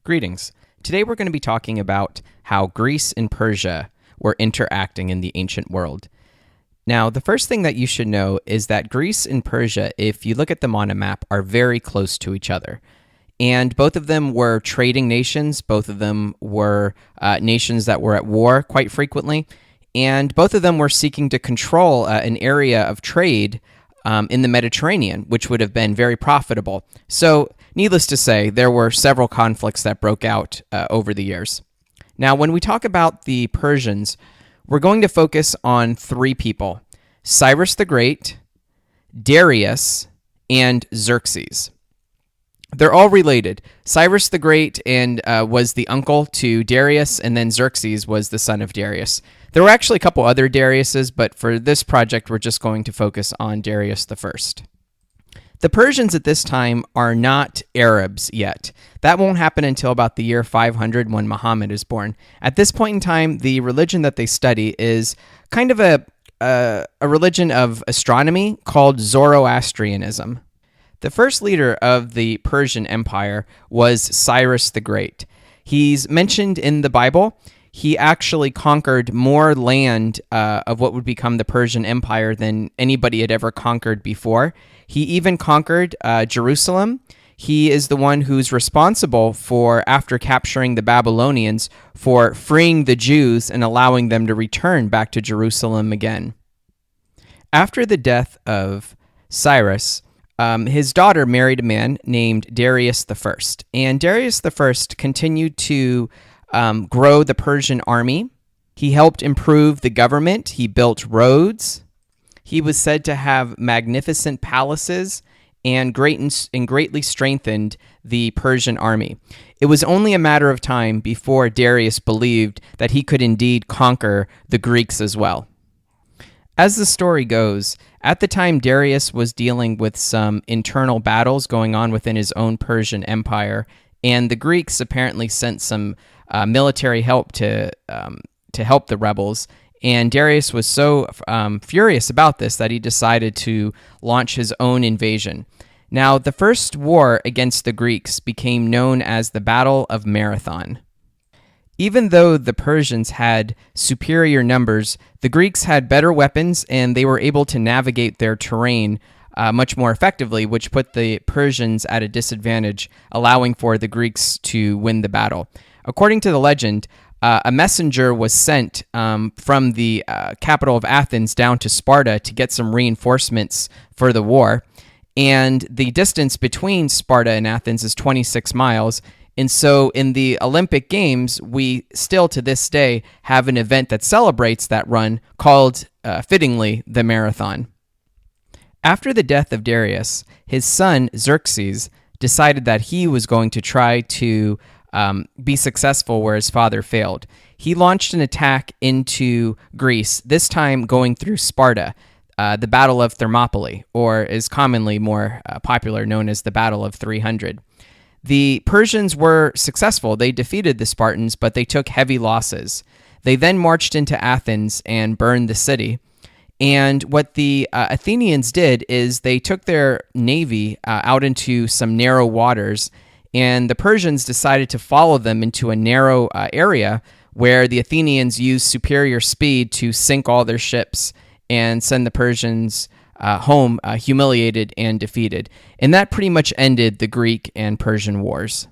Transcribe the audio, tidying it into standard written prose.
Greetings. Today we're going to be talking about how Greece and Persia were interacting in the ancient world. Now, the first thing that you should know is that Greece and Persia, if you look at them on a map, are very close to each other. And both of them were trading nations. Both of them were nations that were at war quite frequently. And both of them were seeking to control an area of trade in the Mediterranean, which would have been very profitable. So, needless to say, there were several conflicts that broke out over the years. Now, when we talk about the Persians, we're going to focus on three people: Cyrus the Great, Darius, and Xerxes. They're all related. Cyrus the Great was the uncle to Darius, and then Xerxes was the son of Darius. There were actually a couple other Dariuses, but for this project, we're just going to focus on Darius the First. The Persians at this time are not Arabs yet. That won't happen until about the year 500 when Muhammad is born. At this point in time, the religion that they study is kind of a religion of astronomy called Zoroastrianism. The first leader of the Persian Empire was Cyrus the Great. He's mentioned in the Bible. He actually conquered more land of what would become the Persian Empire than anybody had ever conquered before. He even conquered Jerusalem. He is the one who's responsible for, after capturing the Babylonians, for freeing the Jews and allowing them to return back to Jerusalem again. After the death of Cyrus, his daughter married a man named Darius the First, and Darius the First continued to grow the Persian army. He helped improve the government. He built roads. He was said to have magnificent palaces and greatly strengthened the Persian army. It was only a matter of time before Darius believed that he could indeed conquer the Greeks as well. As the story goes, at the time Darius was dealing with some internal battles going on within his own Persian Empire, and the Greeks apparently sent some military help to help the rebels. And Darius was so furious about this that he decided to launch his own invasion. Now, the first war against the Greeks became known as the Battle of Marathon. Even though the Persians had superior numbers, the Greeks had better weapons, and they were able to navigate their terrain much more effectively, which put the Persians at a disadvantage, allowing for the Greeks to win the battle. According to the legend, a messenger was sent from the capital of Athens down to Sparta to get some reinforcements for the war. And the distance between Sparta and Athens is 26 miles. And so in the Olympic Games, we still to this day have an event that celebrates that run called, fittingly, the Marathon. After the death of Darius, his son Xerxes decided that he was going to try to be successful where his father failed. He launched an attack into Greece, this time going through Sparta, the Battle of Thermopylae, or is commonly more popular known as the Battle of 300. The Persians were successful. They defeated the Spartans, but they took heavy losses. They then marched into Athens and burned the city. And what the Athenians did is they took their navy out into some narrow waters, and the Persians decided to follow them into a narrow area where the Athenians used superior speed to sink all their ships and send the Persians home humiliated and defeated. And that pretty much ended the Greek and Persian wars.